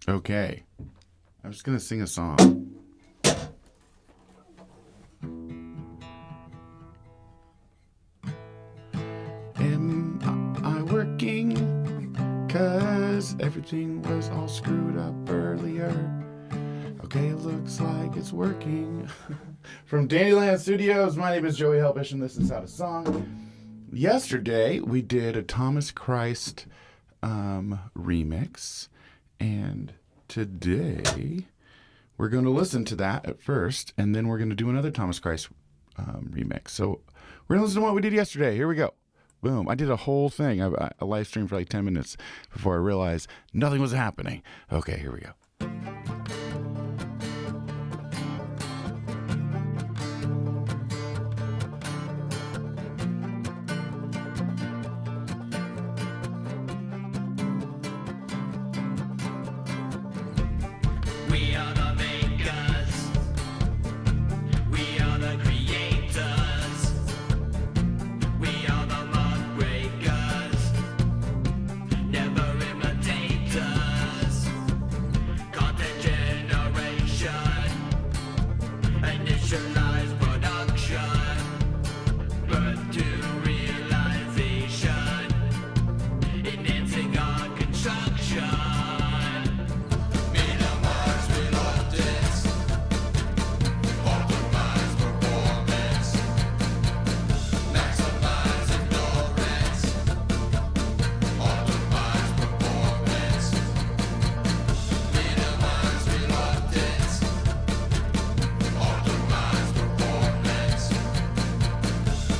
Okay. I'm just going to sing a song. Am I working? 'Cause everything was all screwed up earlier. Okay, it looks like it's working. From Dandyland Studios, my name is Joey Helbish, and this is How to Song. Yesterday, we did a Thomas Christ remix, and today we're going to listen to that at first, and then we're going to do another Thomas Christ remix. So we're going to listen to what we did yesterday. Here we go. Boom. I did a whole thing. I live streamed for like 10 minutes before I realized nothing was happening. Okay, here we go. We are the makers. We are the creators. We are the mud breakers. Never imitators. Content generation. Initialize production. Birth to realization. Enhancing our construction. Minimize reluctance. Optimize performance. Maximize endurance. Optimize performance. Minimize reluctance. Optimize performance.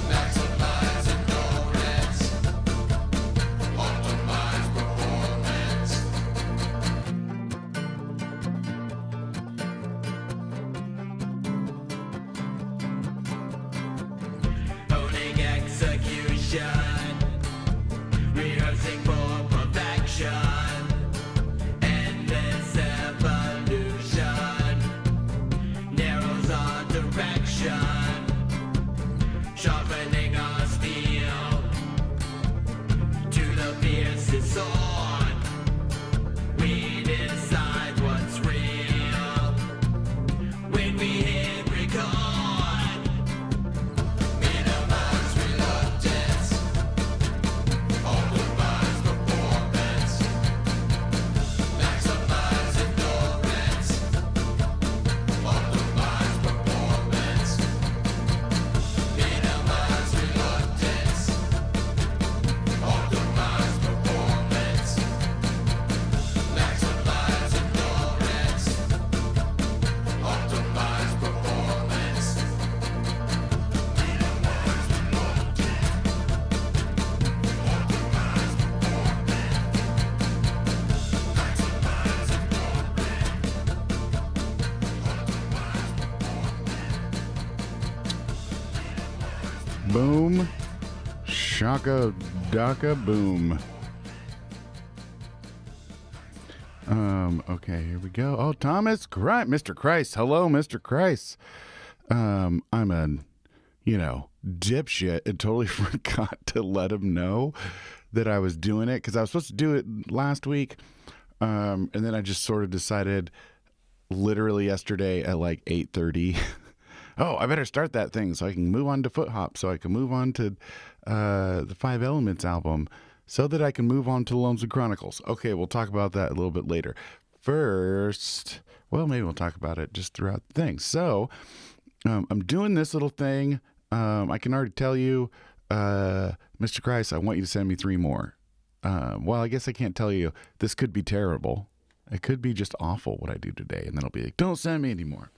Maximize endurance. Optimize performance. Holding execution, rehearsing for perfection, endless evolution, narrows our direction, sharpening our steel to the fiercest sword. We decide what's real when we hit record. Minimize reluctance. Optimize performance. Maximize endurance. Optimize performance. Minimize reluctance. Optimize performance. Maximize endurance. Optimize performance. Boom. Shaka daka boom. Okay, here we go. Oh, Thomas Christ, Mr. Christ. Hello, Mr. Christ. I'm a, dipshit and totally forgot to let him know that I was doing it because I was supposed to do it last week. And then I just sort of decided literally yesterday at like 8:30. Oh, I better start that thing so I can move on to Foot Hop, so I can move on to the Five Elements album, so that I can move on to Lonesome Chronicles. Okay, we'll talk about that a little bit later. First, well, maybe we'll talk about it just throughout the thing. So, I'm doing this little thing. I can already tell you, Mr. Christ, I want you to send me 3 more. Well, I guess I can't tell you. This could be terrible. It could be just awful what I do today, and then I'll be like, don't send me anymore.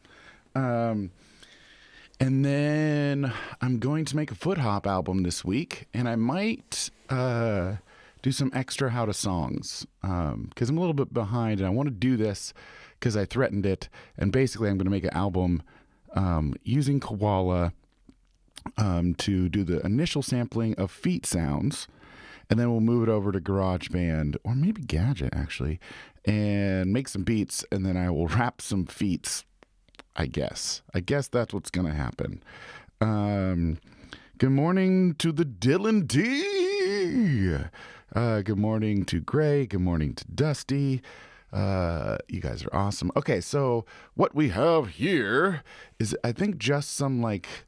And then I'm going to make a Foot Hop album this week, and I might do some extra How to Songs because I'm a little bit behind, and I want to do this because I threatened it. And basically, I'm going to make an album using Koala to do the initial sampling of feet sounds, and then we'll move it over to GarageBand or maybe Gadget actually, and make some beats, and then I will rap some feats. I guess that's what's gonna happen. Good morning to the Dylan D. Good morning to Gray. Good morning to Dusty. You guys are awesome. Okay, so what we have here is, I think, just the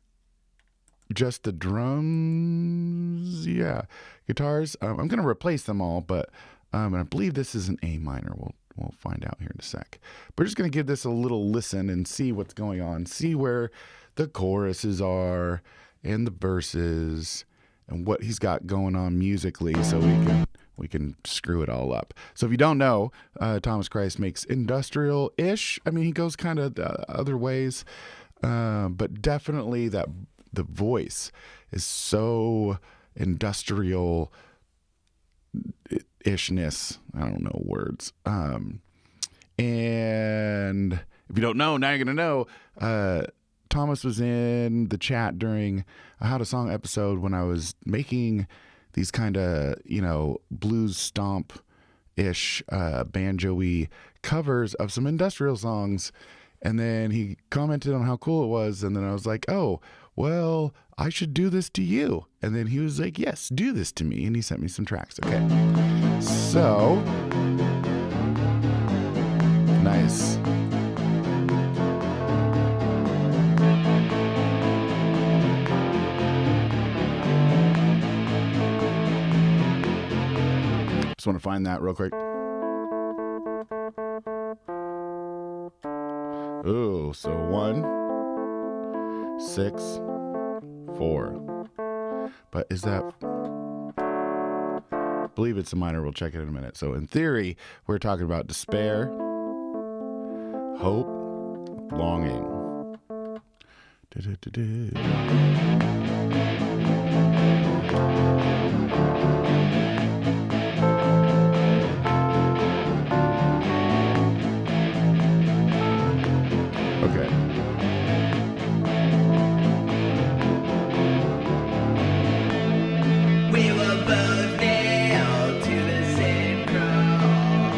drums. Yeah, guitars. I'm going to replace them all, but and I believe this is an A minor. We'll find out here in a sec. We're just going to give this a little listen and see what's going on. See where the choruses are and the verses and what he's got going on musically, so we can screw it all up. So if you don't know, Thomas Christ makes industrial-ish. I mean, he goes kind of other ways, but definitely the voice is so industrial ishness. I don't know words. And if you don't know, now you're gonna know. Thomas was in the chat during a How to Song episode when I was making these kind of, blues stomp-ish, banjo-y covers of some industrial songs. And then he commented on how cool it was. And then I was like, oh, well, I should do this to you. And then he was like, yes, do this to me. And he sent me some tracks. Okay. So, nice. Just want to find that real quick. Ooh, so 1, 6, 4. But is that... I believe it's a minor. We'll check it in a minute. So in theory, we're talking about despair, hope, longing. Okay. We were both nailed to the same cross.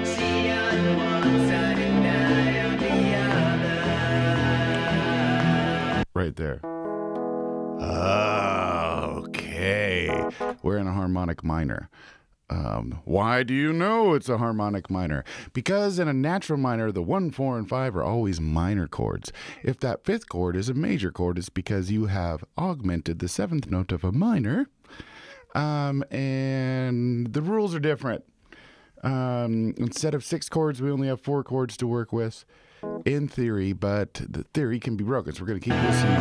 See on one side and I on the other. Right there. Okay. We're in a harmonic minor. Why do you know it's a harmonic minor? Because in a natural minor, the 1, 4, and 5 are always minor chords. If that 5th chord is a major chord, it's because you have augmented the 7th note of a minor. And the rules are different. Instead of 6 chords, we only have 4 chords to work with in theory, but the theory can be broken. So we're going to keep listening.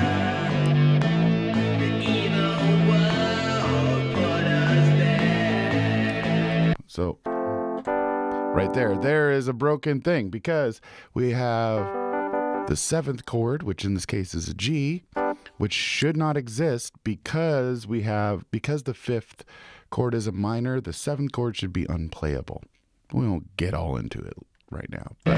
The evil world put us there. So right there is a broken thing, because we have the 7th chord, which in this case is a G, which should not exist because the 5th chord is a minor. The 7th chord should be unplayable. We won't get all into it right now, but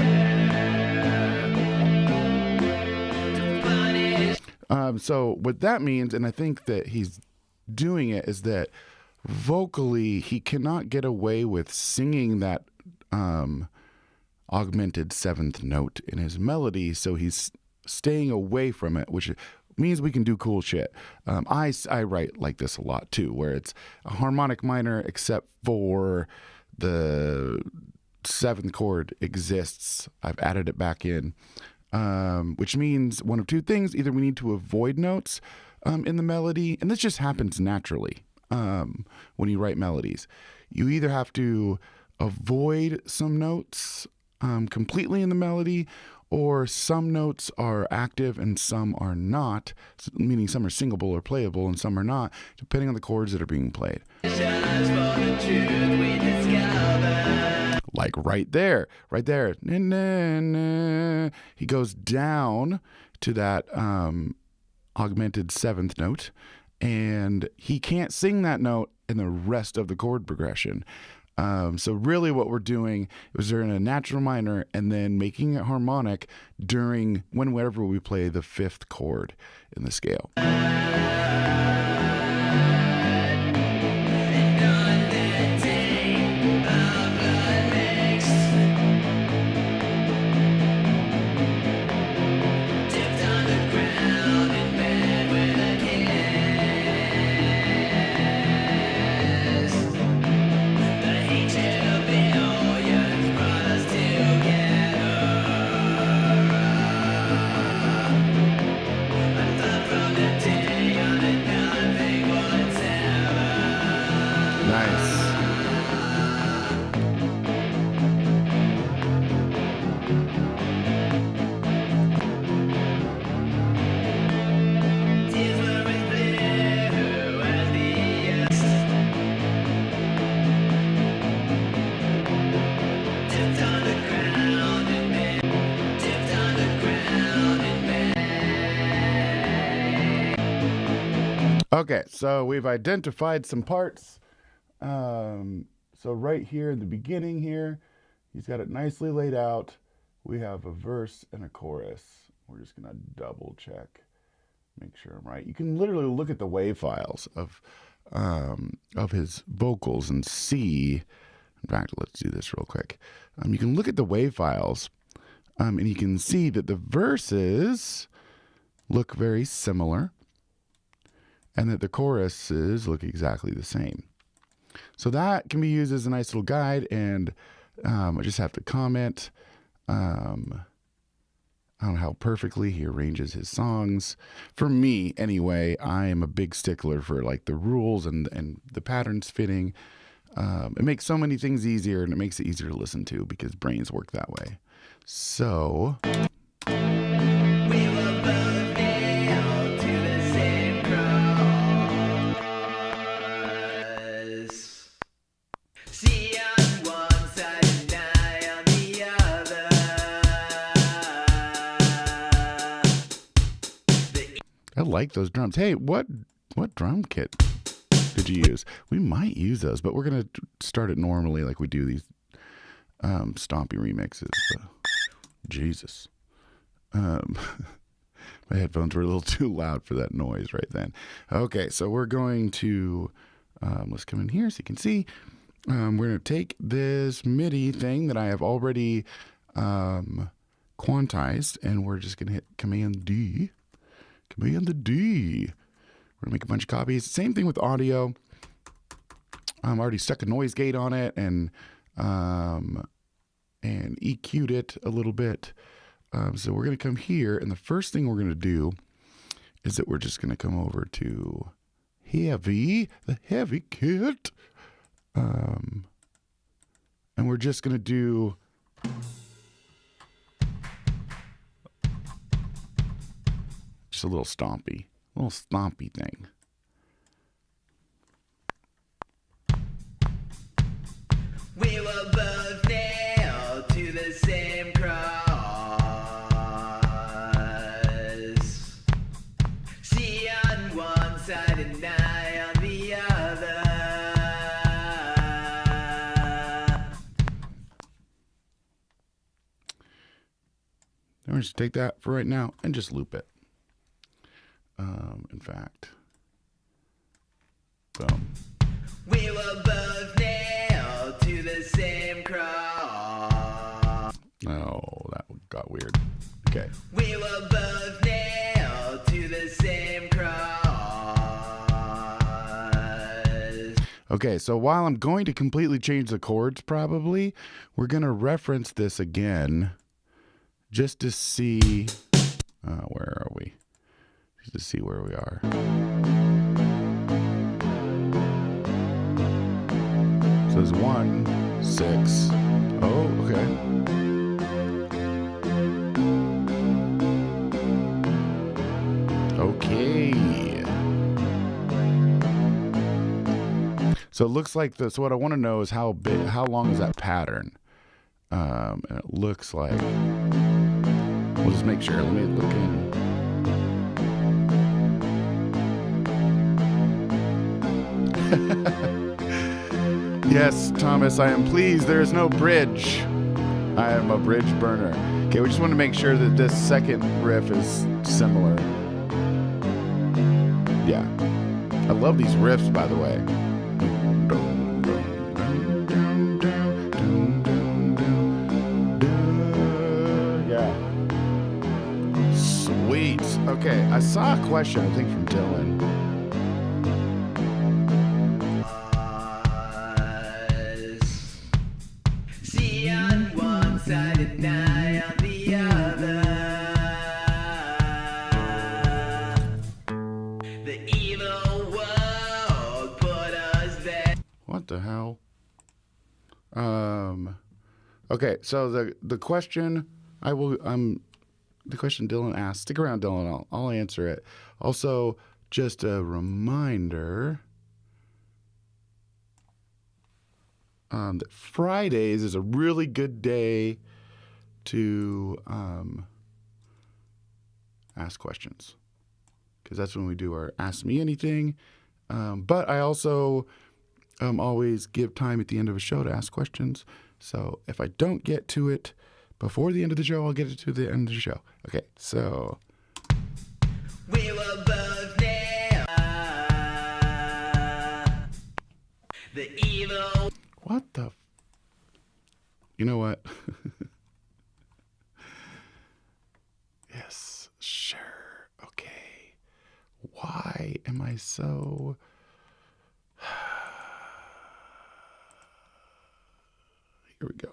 so what that means, and I think that he's doing it, is that vocally he cannot get away with singing that augmented 7th note in his melody, so he's staying away from it, which means we can do cool shit. I write like this a lot too, where it's a harmonic minor except for the 7th chord exists. I've added it back in, which means one of two things. Either we need to avoid notes in the melody, and this just happens naturally when you write melodies. You either have to avoid some notes completely in the melody, or some notes are active and some are not, meaning some are singable or playable and some are not, depending on the chords that are being played. Like right there. Na, na, na. He goes down to that augmented 7th note, and he can't sing that note in the rest of the chord progression. So really what we're doing is we're in a natural minor and then making it harmonic during whenever we play the 5th chord in the scale. Okay, so we've identified some parts. So right here in the beginning here, he's got it nicely laid out. We have a verse and a chorus. We're just gonna double check, make sure I'm right. You can literally look at the WAV files of his vocals and see. In fact, let's do this real quick. You can look at the WAV files, and you can see that the verses look very similar, and that the choruses look exactly the same. So that can be used as a nice little guide, and I just have to comment on how perfectly he arranges his songs. For me, anyway, I am a big stickler for like the rules and the patterns fitting. It makes so many things easier, and it makes it easier to listen to because brains work that way. So We were both nailed to the same cross. See on one side and I on the other. I like those drums. Hey, what drum kit did you use? We might use those, but we're gonna start it normally, like we do these stompy remixes. Jesus, my headphones were a little too loud for that noise right then. Okay, so we're going to let's come in here so you can see. We're gonna take this MIDI thing that I have already quantized, and we're just gonna hit Command D. Command D. We're gonna make a bunch of copies. Same thing with audio. I'm already stuck a noise gate on it and EQ'd it a little bit. So we're gonna come here, and the first thing we're gonna do is that we're just gonna come over to the heavy kit, and we're just gonna do just a little stompy thing. We were both nailed to the same cross. She on one side and I on the other. Then we're just take that for right now and just loop it. In fact, boom. We were both nailed to the same cross. Oh, that got weird. Okay. We were both nailed to the same cross. Okay, so while I'm going to completely change the chords, probably, we're going to reference this again just to see, where are we? Just to see where we are. So there's 1, 6. Oh, okay. Okay. So it looks like this. So what I want to know is how long is that pattern? And it looks like, we'll just make sure. Let me look in. Yes, Thomas, I am pleased there is no bridge. I am a bridge burner. Okay, we just want to make sure that this second riff is similar. Yeah. I love these riffs, by the way. Yeah. Sweet. Okay, I saw a question, I think, from Dylan. She on one side and I on the other. The evil world put us there. What the hell? Okay, so the question the question Dylan asked, stick around, Dylan, I'll answer it. Also, just a reminder that Fridays is a really good day to ask questions. because that's when we do our Ask Me Anything. But I also always give time at the end of a show to ask questions. So if I don't get to it before the end of the show, I'll get it to the end of the show. Okay, so. We were both there. The evil. What the? You know what? Yes, sure. Okay. Why am I so... Here we go.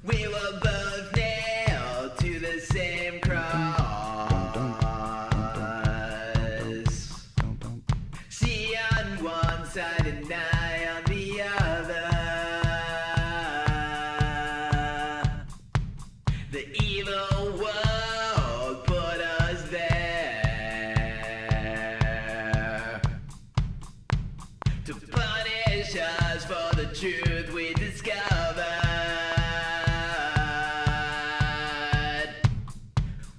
We were both nailed to the same cross. See on one side and I on the other. The evil world put us there to punish us for the truth we discovered.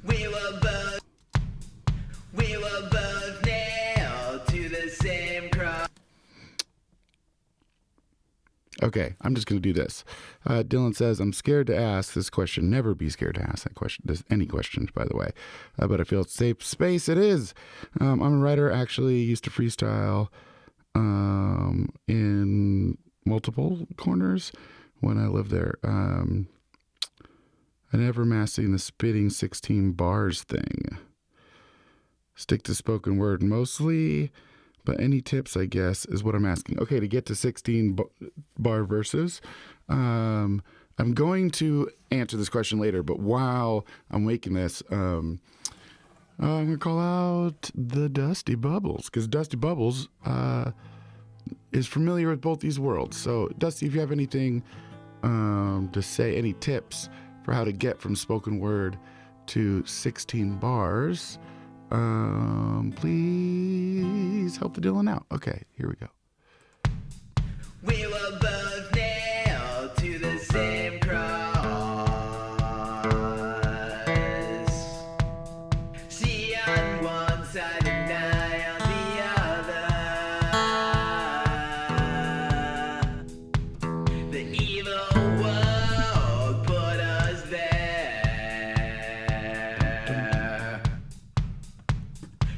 We were both nailed to the same cross. Okay, I'm just going to do this. Dylan says, I'm scared to ask this question. Never be scared to ask that question. There's any questions, by the way. But I feel it's safe space. It is. I'm a writer, actually used to freestyle in multiple corners when I lived there. I never mastered the spitting 16 bars thing. Stick to spoken word mostly, but any tips, I guess, is what I'm asking. Okay, to get to 16 bar verses, I'm going to answer this question later, but while I'm making this, I'm going to call out the Dusty Bubbles, because Dusty Bubbles is familiar with both these worlds. So, Dusty, if you have anything to say, any tips for how to get from spoken word to 16 bars, please help the Dylan out. Okay, here we go. We were both nailed to the same cross. See on one side and I on the other. The evil world put us there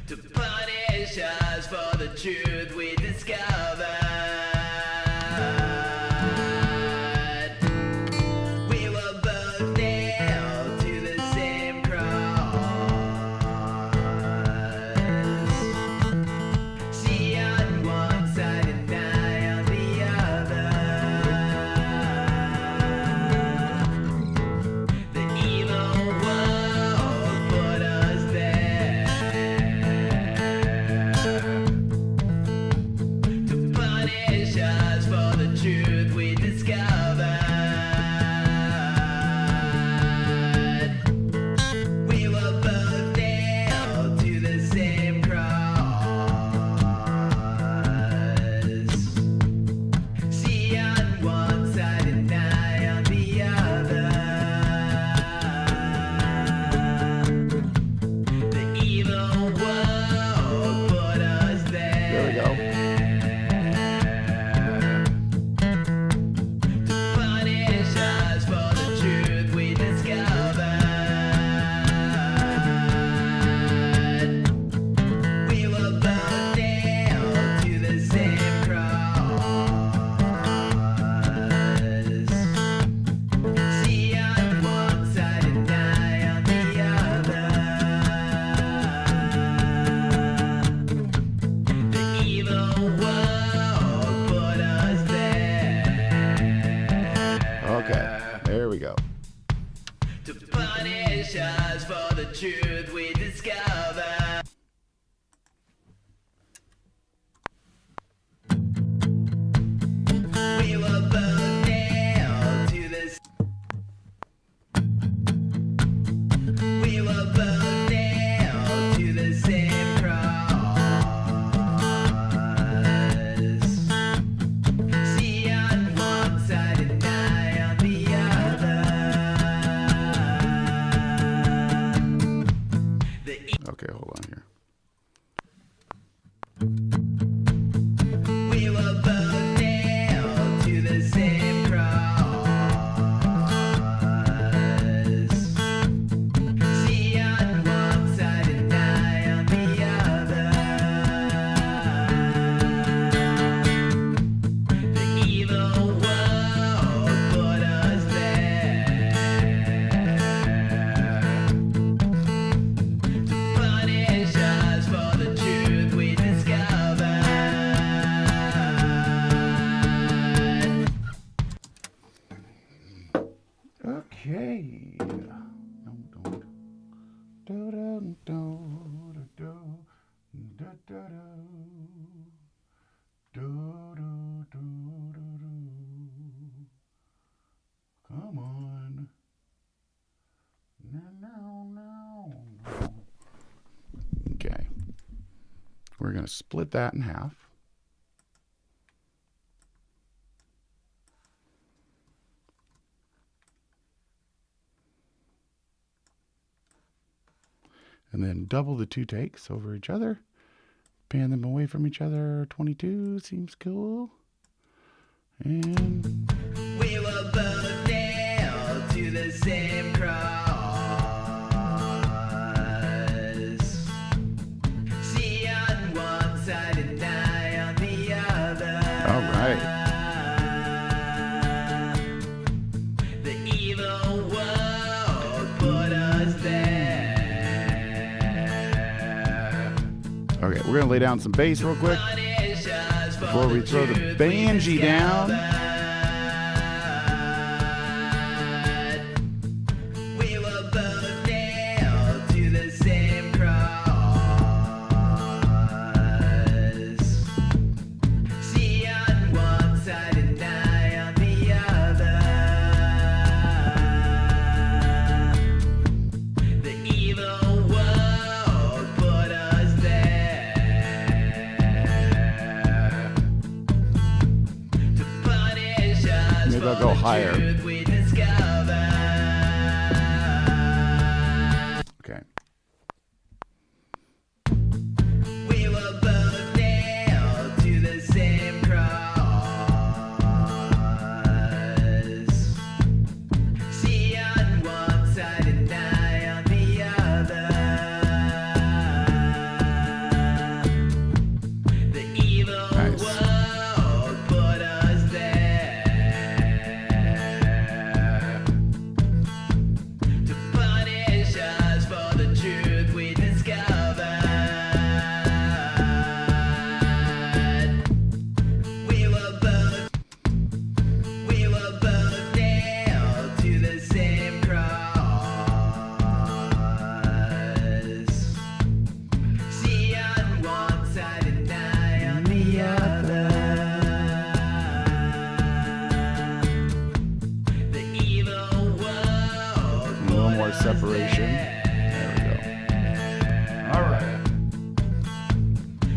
to punish us for the truth we discovered. We were both nailed to the same cross. See on one side and I on the other. The evil world put us there to punish us for the truth we discovered. We were both nailed to the same cross. See on one side and I on the other. The evil world put us there. There we go. To punish us for the truth we discovered. We were both nailed to the same cross. See on one side and I on the other. The evil world put us there. Okay, there we go. To punish us for the truth we discovered. We were both nailed to this. We were both nailed to the same cross. See on one side and I on the other. Okay, hold on here. We were both nailed to the same cross. She on one side and I on the other. The evil world put us there to punish us for the truth we discovered. Okay. Come on. No. Okay. We're going to split that in half. And then double the two takes over each other. Pan them away from each other. 22 seems cool. And We were both nailed to the same cross. She on one side and I on the other. all right. The evil world put us there. Okay, we're going to lay down some bass real quick Punish us for before we throw the truth we banjee down. We were both nailed to the same cross. She on one side and I on the other. The evil world put us there to punish us Maybe I'll for go the higher. truth we discovered. Okay. We were both nailed to the same cross. She on one side and I on the other. The evil Nice. world put us there to punish us for the truth we discovered. We were both nailed to the same cross. She on one side and I on the other. The evil world A little more separation. There we go. All right.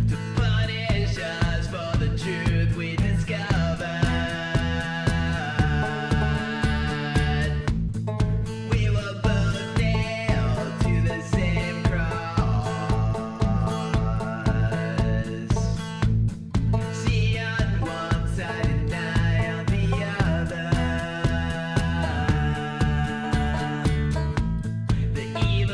to punish us for the truth we discovered. We were both nailed to the same cross. She on one side and I on the other. The evil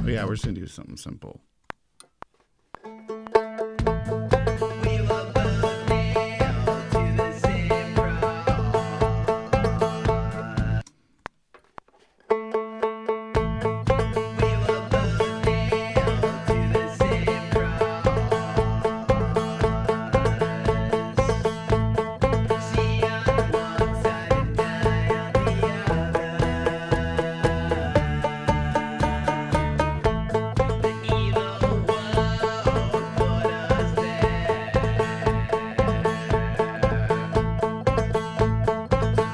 Yeah, we're just gonna do something simple. We were both nailed to the same cross. We were both nailed to the same cross. See on one side and die on the other. The evil world put us there.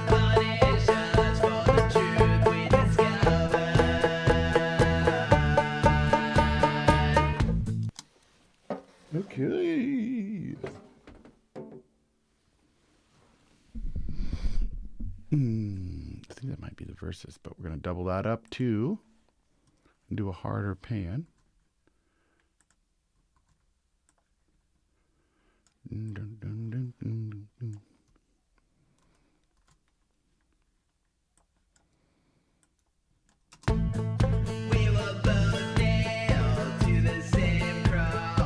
Punish us for the truth we discovered. Okay. I think that might be the verses, but we're gonna double that up too and do a harder pan. Dun, dun, dun, dun, dun, dun. We were both nailed to the same cross.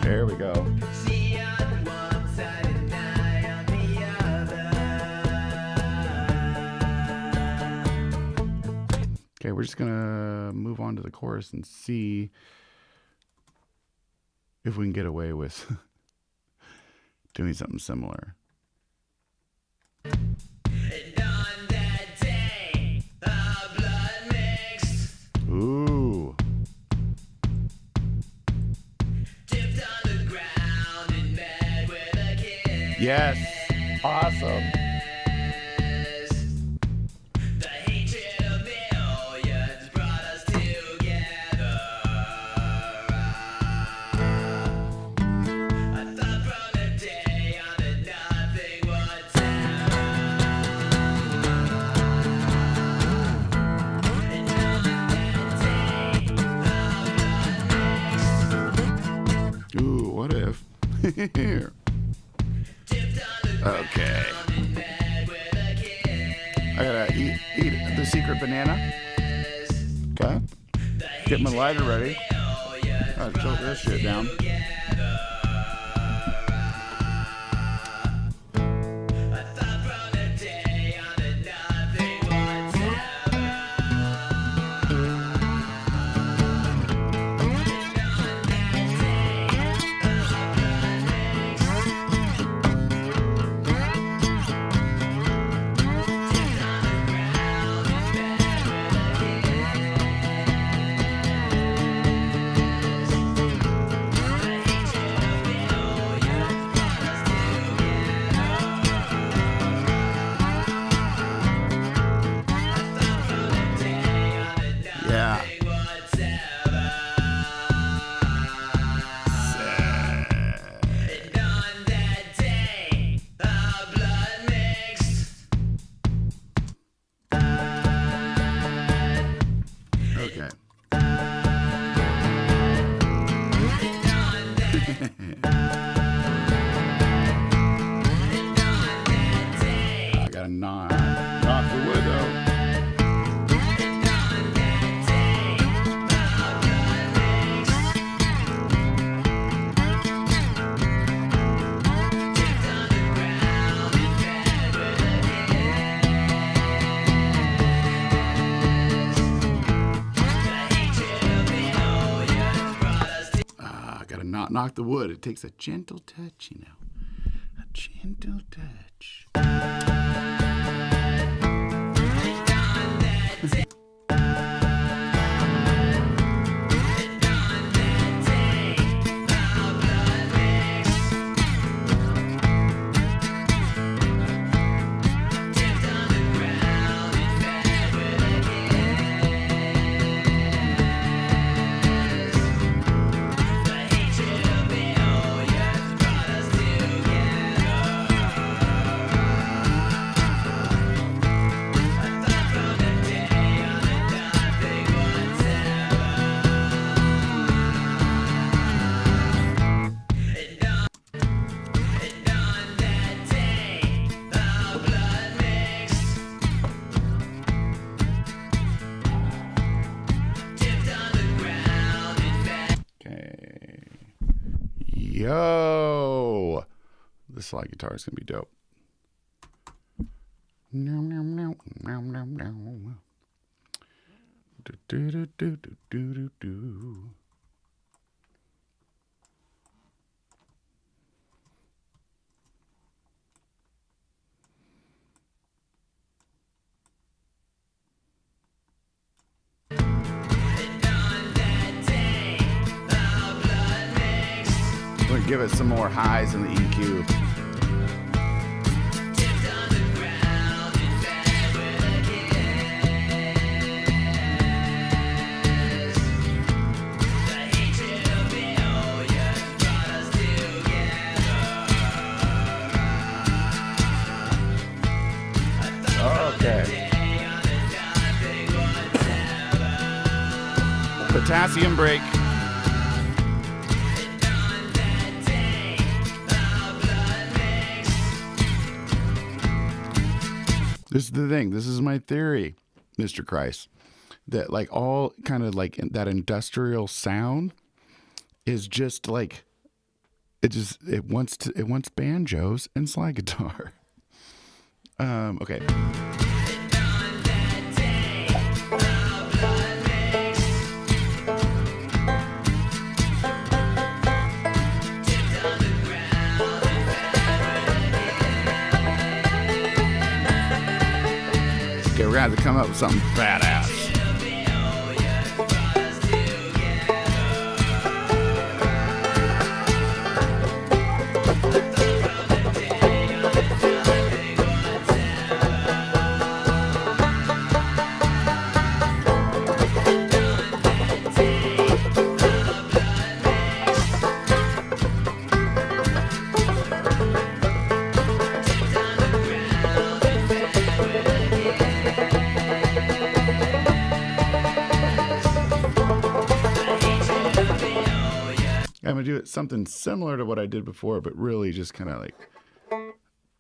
There we go. See on one side and die on the other. Okay, we're just gonna move on to the chorus and see if we can get away with doing something similar. And on that day, our blood mixed, Ooh. dipped on the ground and met with a kiss. Yes. Awesome. The hatred of millions brought us together. I thought from the day on that nothing would tell. And on that day, our blood mixed, Ooh, what if? Here. dipped on the ground Okay. and met with a kiss. I gotta eat the secret banana. Okay. Get my lighter ready. Gotta choke this shit down. I thought from the day on that nothing would tell. And on that day, our blood mixed, dipped on the ground and met with a kiss. The hatred of millions brought us Yeah. And on that day, our blood mixed. Okay. And on that day, I gotta knock the wood though. and on that day, our blood mixed. Dipped on the ground and met with a kiss. The hatred of millions brought us to. I gotta not knock the wood. It takes a gentle touch, you know. A gentle touch. And on that day, and on that day, our blood mixed. Dipped on the ground and met with a kiss. The hatred of millions brought us together. Yo, the slide guitar is gonna be dope. Do, do, do, do, do, do, do. We'll give it some more highs in the EQ. Okay. Potassium break. This is the thing. This is my theory, Mr. Christ, that like all kind of like that industrial sound is just like it wants banjos and slide guitar. Okay. Okay, we're gonna have to come up with something badass. I'm gonna do it something similar to what I did before, but really just kind of like,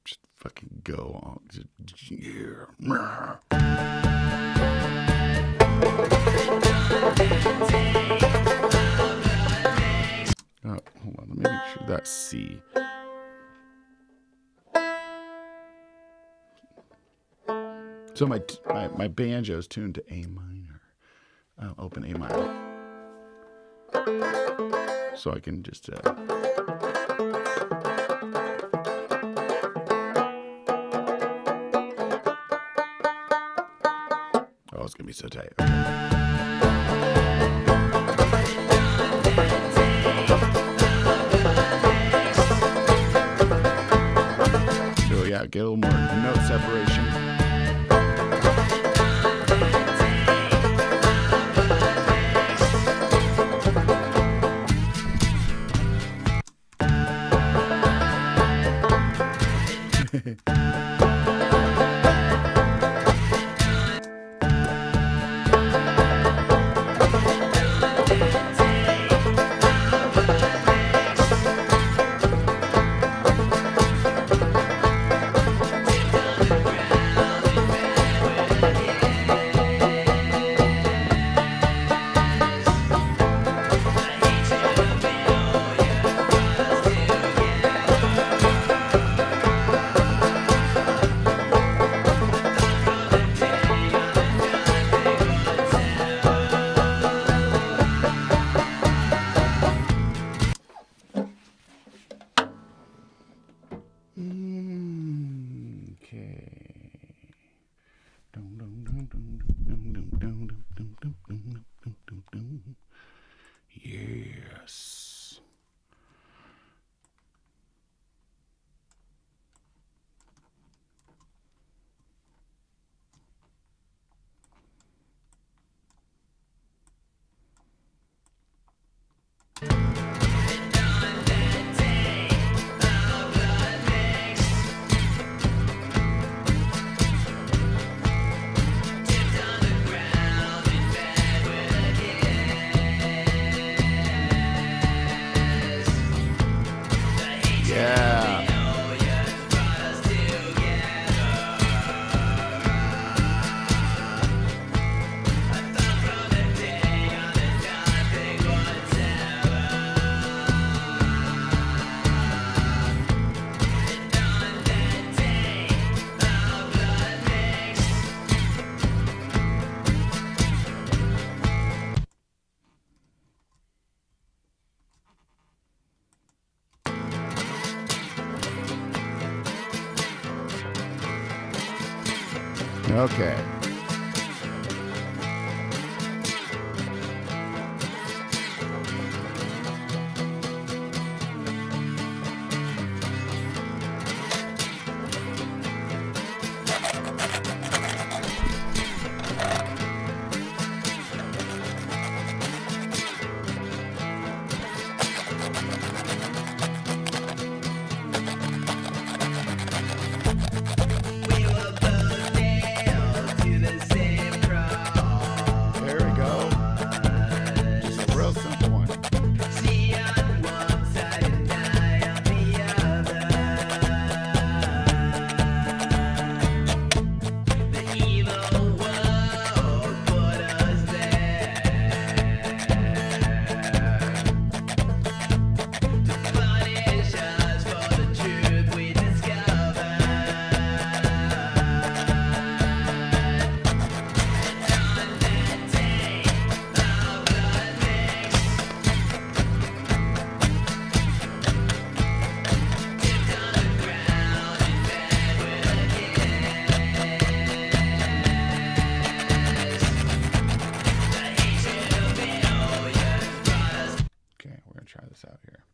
just fucking go on. Just, yeah. Oh, hold on, let me make sure that's C. So my banjo is tuned to A minor. I'll open A minor. So I can just oh, it's gonna be so tight. So yeah, get a little more note separation. Okay. We were both nailed to the same cross. There we go. Just a real simple one. She on one side and I on the other. The evil world put us there to punish us for the truth we discovered. On that day of the next. Okay, we're gonna try this out here.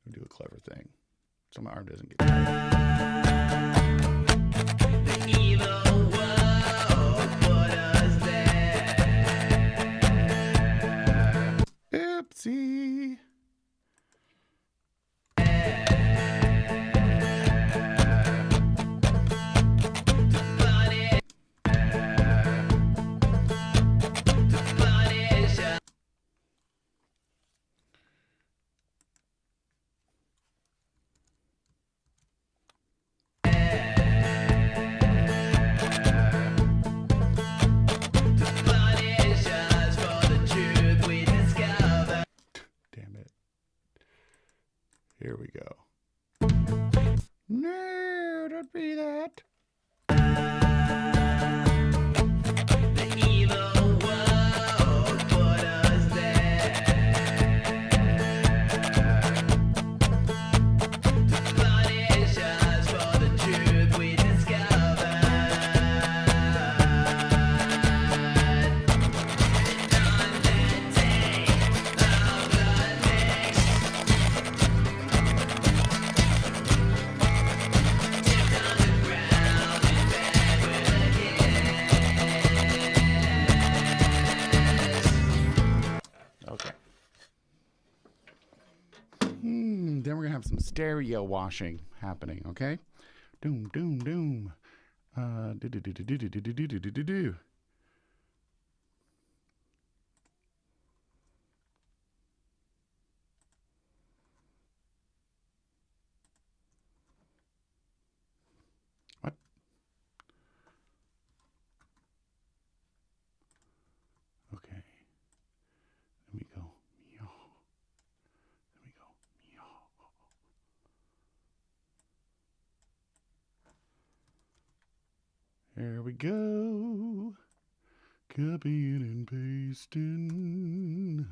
We'll do a clever thing, so my arm doesn't get. The evil world put us there. Oopsie. Punish us. Punish us for the truth we discovered. Damn it. Here we go. No, don't be that. The evil world put us there. Punish us for the truth we discovered. On that day of the next. Okay. Then we're gonna have some stereo washing happening. Okay. Doom, doom, doom. Do do do do do do do do do do do do. What? Okay. Let me go. Meow. Let me go. Meow. There we go. Copying and pasting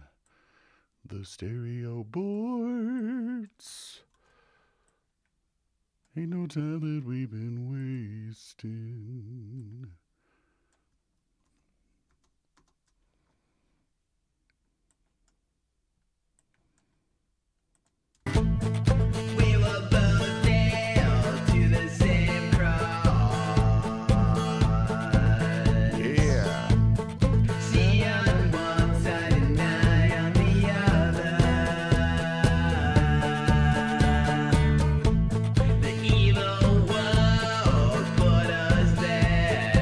the stereo boards. Ain't no time that we've been wasting. We were both nailed to the same cross. Yeah. She on one side and I on the other. The evil world put us there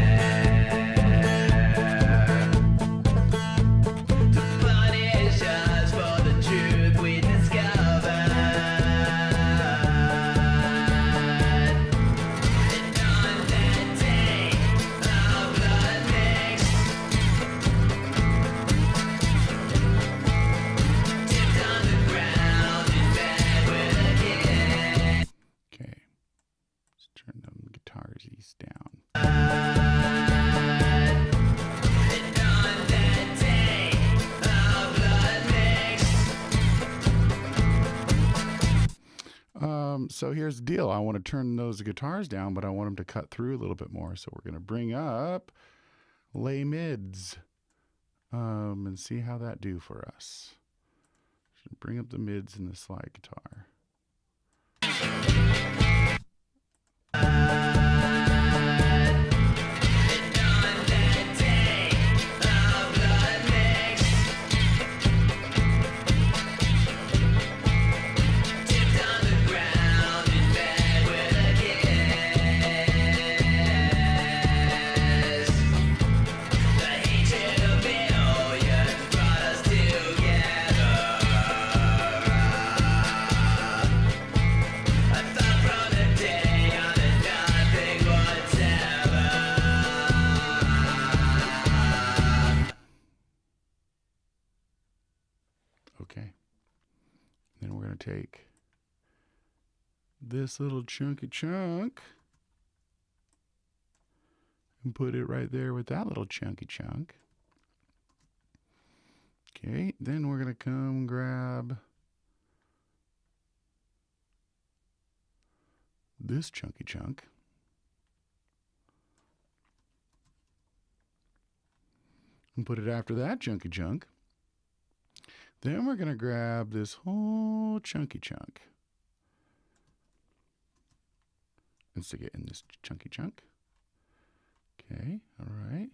So here's the deal. I want to turn those guitars down, but I want them to cut through a little bit more. So we're going to bring up lay mids and see how that do for us. Should bring up the mids in the slide guitar. Okay. Then we're going to take this little chunky chunk and put it right there with that little chunky chunk. Okay, then we're going to come grab this chunky chunk. And put it after that chunky chunk. Then we're going to grab this whole chunky chunk and stick it in this chunky chunk. Okay, all right.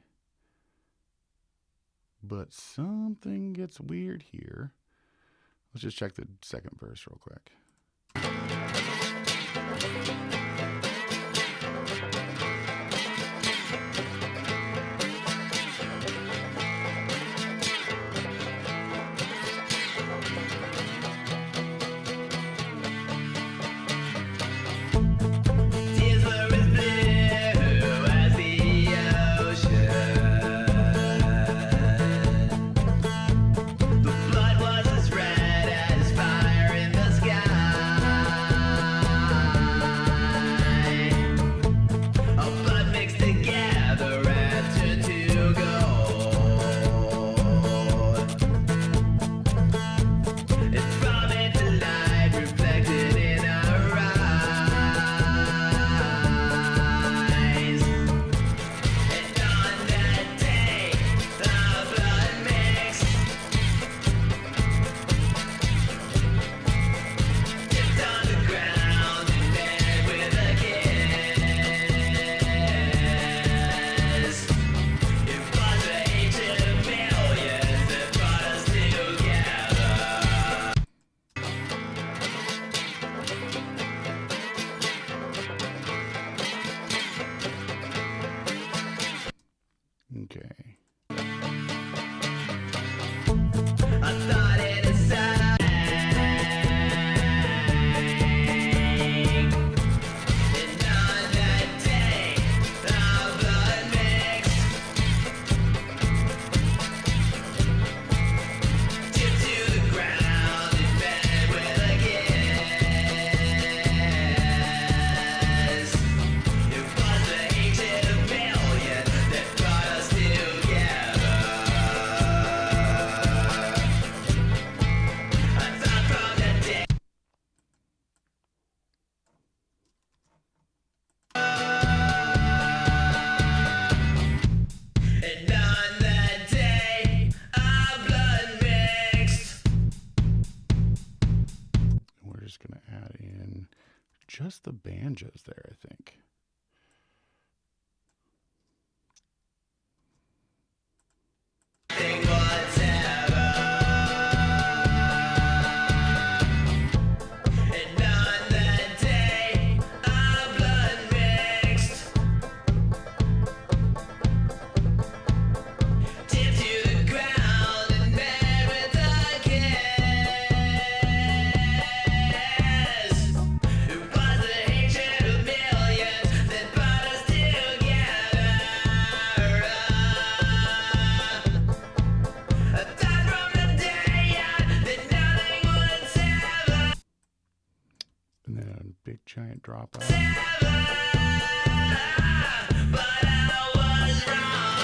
But something gets weird here. Let's just check the second verse real quick. Tears were as blue as the ocean. The blood was as red as fire in the sky. Our blood mixed together and turned to gold. It brought it to life, reflected in our eyes. And on that day, our blood mixed. Dipped on the ground and met with a kiss. It was the hatred of millions that brought us together. Okay. I thought it a sign. And on that day, our blood mixed. Dipped to the ground and met with a kiss. It was the hatred of millions that brought us together. I thought from that day. And on that day, our blood mixed. We're just going to add in just the banjos there, I think. Thing whatever. And on that day, our blood mixed. Dipped to the ground and met with a kiss. It was the hatred of millions that brought us together. I thought from the day that nothing would sever. And then a big giant drop out. But I was wrong.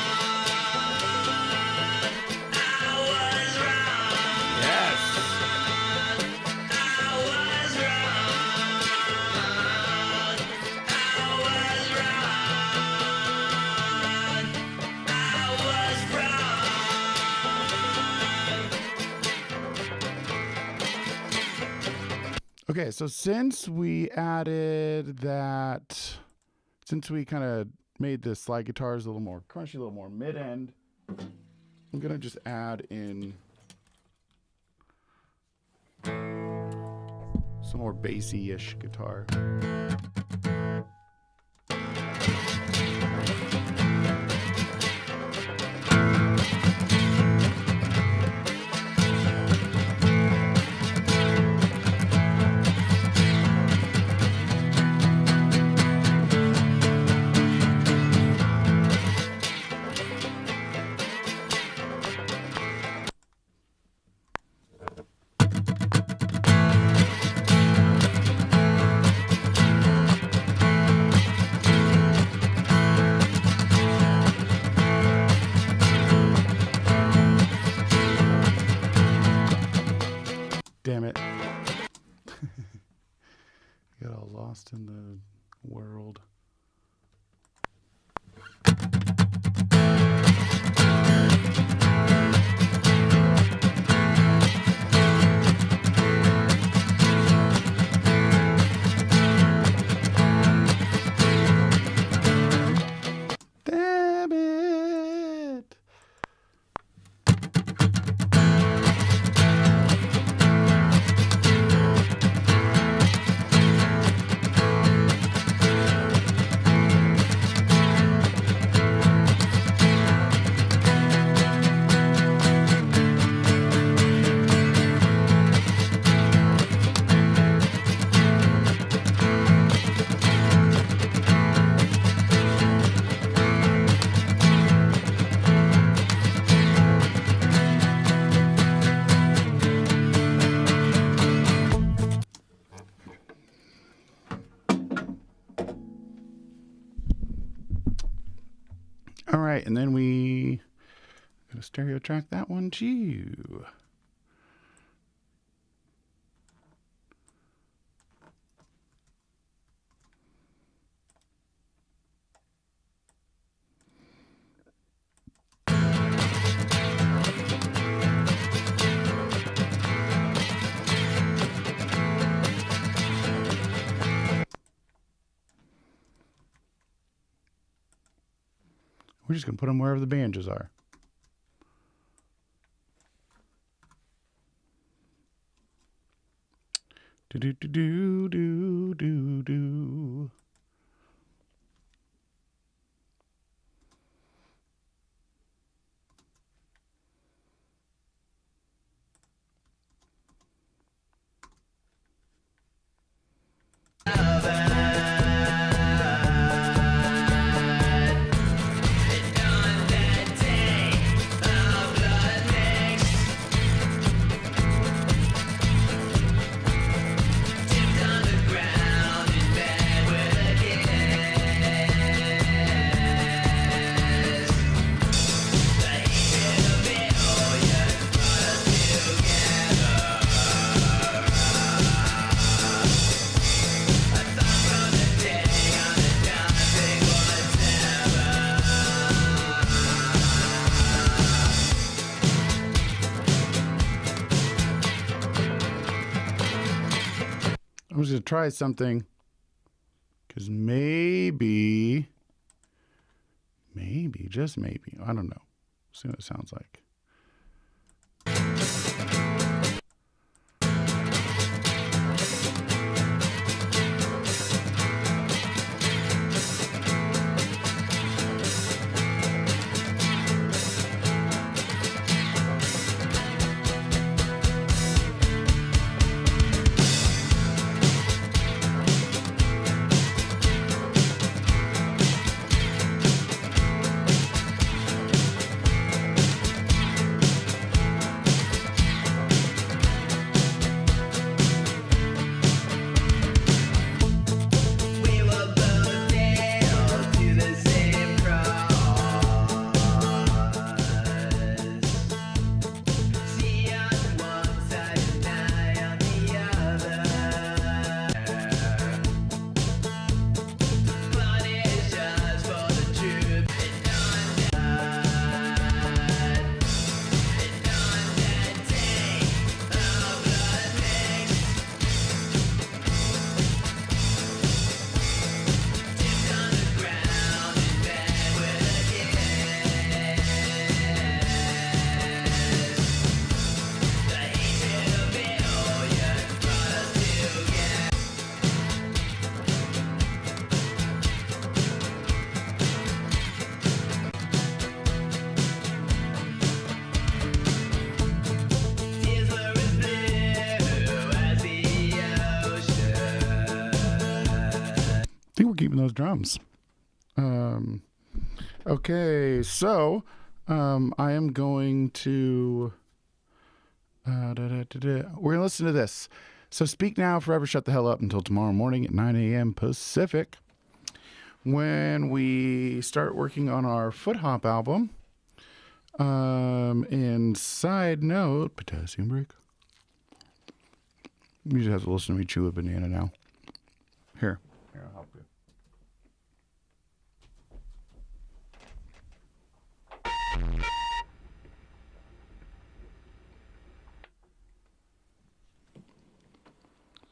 I was wrong. Yes. I was wrong. Okay, so since we kind of made the slide guitars a little more crunchy, a little more mid-end, I'm going to just add in some more bassy-ish guitar. Damn it. Got all lost in the world. Damn it. All right, and then we gonna stereo track that one too. We're just going to put them wherever the banjos are. Do do do do do do do. I'm just going to try something because maybe, just maybe, I don't know. See what it sounds like. even those drums. Okay, so I am going to. We're going to listen to this. So Speak Now, Forever Shut the Hell Up until tomorrow morning at 9 a.m. Pacific, when we start working on our Foot Hop album. And side note, potassium break. You just have to listen to me chew a banana now. Here, I'll help you.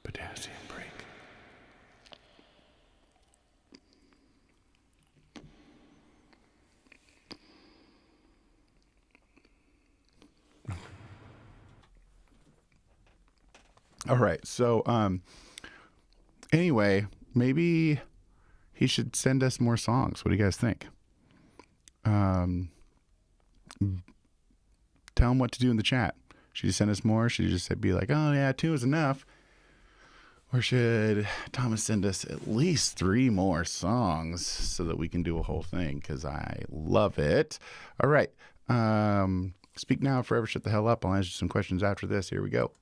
Potassium break. All right. So, anyway, maybe he should send us more songs. What do you guys think? Tell him what to do in the chat. Should he send us more? Should he just be like, oh, yeah, 2 is enough? Or should Thomas send us at least 3 more songs so that we can do a whole thing? Because I love it. All right. Speak Now, Forever Shut the Hell Up. I'll answer some questions after this. Here we go.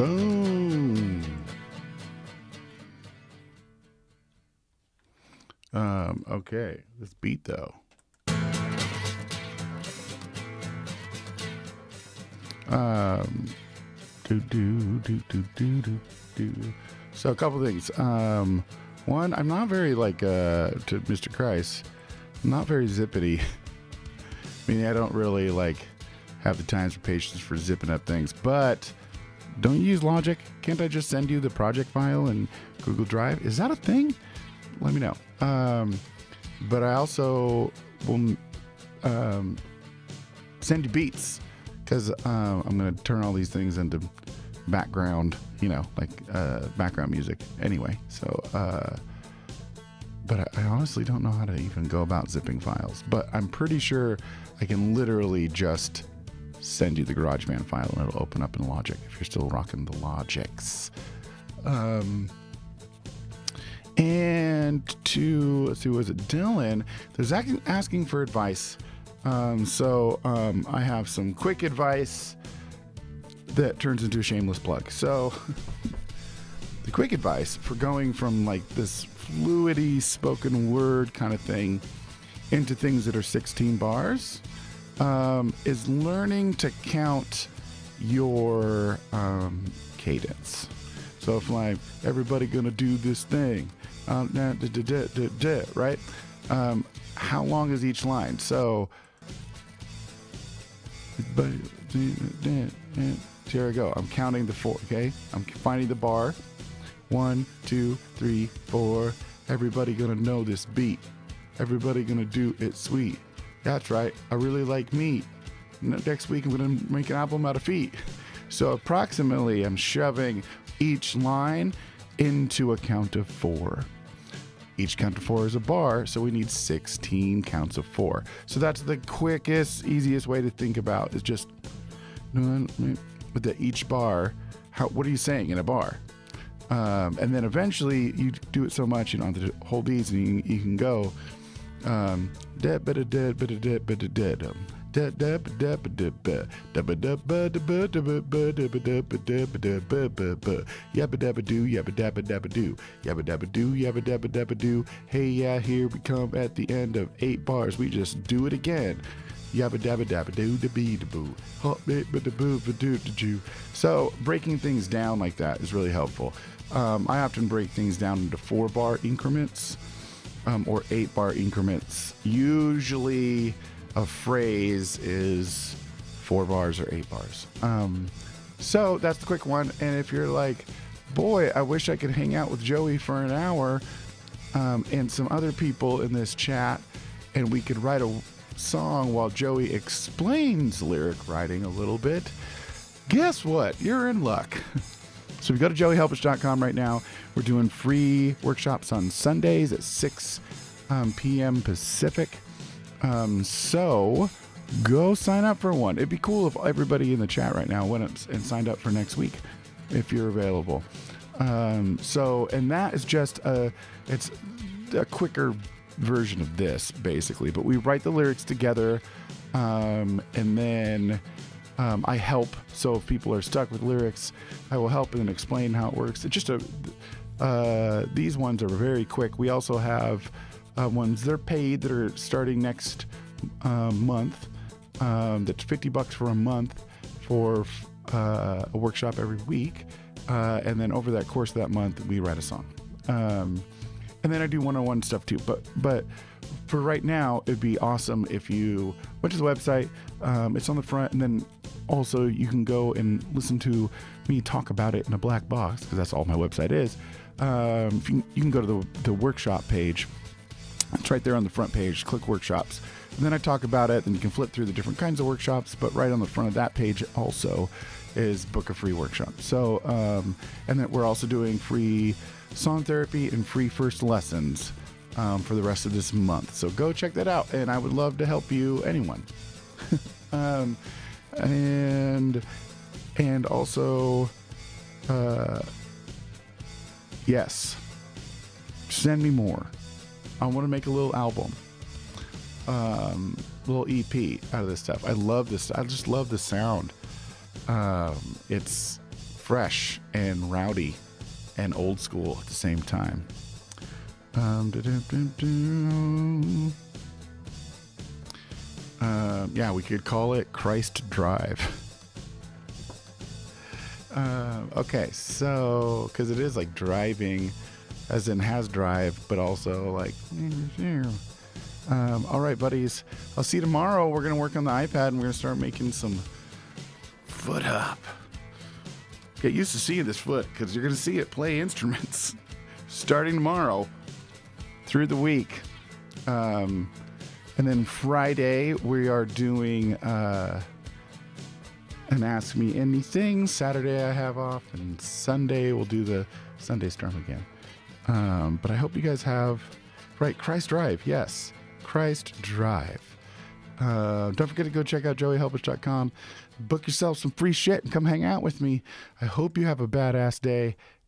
Boom. Okay, this beat though. So a couple things. One, I'm not very to Mr. Christ. I'm not very zippity. I mean, I don't really have the times or patience for zipping up things. But don't you use Logic? Can't I just send you the project file in Google Drive? Is that a thing? Let me know. But I also will send you beats because I'm going to turn all these things into background, background music anyway. So, but I honestly don't know how to even go about zipping files. But I'm pretty sure I can literally just send you the GarageBand file and it'll open up in Logic if you're still rocking the Logics. And to, let's see, was it Dylan? There's asking for advice. So I have some quick advice that turns into a shameless plug. So the quick advice for going from this fluidy spoken word kind of thing into things that are 16 bars is learning to count your cadence. So if everybody gonna do this thing, right? How long is each line? So here I go. I'm counting the 4, okay? I'm finding the bar. 1, 2, 3, 4. Everybody gonna know this beat. Everybody gonna do it sweet. That's right. I really like meat. Next week I'm gonna make an album out of feet. So approximately I'm shoving each line into a count of 4. Each count of 4 is a bar, so we need 16 counts of 4. So that's the quickest, easiest way to think about is just with each bar. What are you saying in a bar? And then eventually you do it so much you don't have to hold these, and you can go dead, dead, dead, dead, dead, dead. Yabba dabba do, yabba dabba dabba do, yabba dabba do, yabba dabba dabba do. Hey, yeah, here we come at the end of 8 bars. We just do it again. Yabba dabba dabba do da bee da boo. Hot bit but da boo da do da ju. So breaking things down like that is really helpful. I often break things down into 4-bar increments or 8-bar increments. Usually a phrase is 4 bars or 8 bars. So that's the quick one. And if you're like, boy, I wish I could hang out with Joey for an hour and some other people in this chat, and we could write a song while Joey explains lyric writing a little bit, guess what? You're in luck. So if you go to joeyhelpich.com right now, we're doing free workshops on Sundays at 6 p.m. Pacific. So go sign up for one. It'd be cool if everybody in the chat right now went and signed up for next week if you're available. And that is just it's a quicker version of this basically, but we write the lyrics together, and then I help. So if people are stuck with lyrics, I will help and explain how it works. It's just these ones are very quick. We also have ones they're paid that are starting next month. That's $50 for a month for a workshop every week, and then over that course of that month we write a song, and then I do one-on-one stuff too. But for right now, it'd be awesome if you went to the website. It's on the front, and then also you can go and listen to me talk about it in a black box, because that's all my website is. You can go to the workshop page. It's right there on the front page. Click workshops, and then I talk about it. Then you can flip through the different kinds of workshops, but right on the front of that page also is book a free workshop. So and then we're also doing free song therapy and free first lessons for the rest of this month. So go check that out, and I would love to help you, anyone. And also yes, send me more. I want to make a little album, little EP out of this stuff. I love this. I just love the sound. It's fresh and rowdy and old school at the same time. Yeah, we could call it Christ Drive. Okay, so because it is like driving, as in has drive, but also like. All right, buddies. I'll see you tomorrow. We're gonna work on the iPad and we're gonna start making some foot hop. Get used to seeing this foot because you're gonna see it play instruments starting tomorrow through the week. And then Friday we are doing an Ask Me Anything. Saturday I have off, and Sunday we'll do the Sunday Strum again. But I hope you guys have Christ Drive. Yes, Christ Drive. Don't forget to go check out joeyhelpich.com. Book yourself some free shit and come hang out with me. I hope you have a badass day,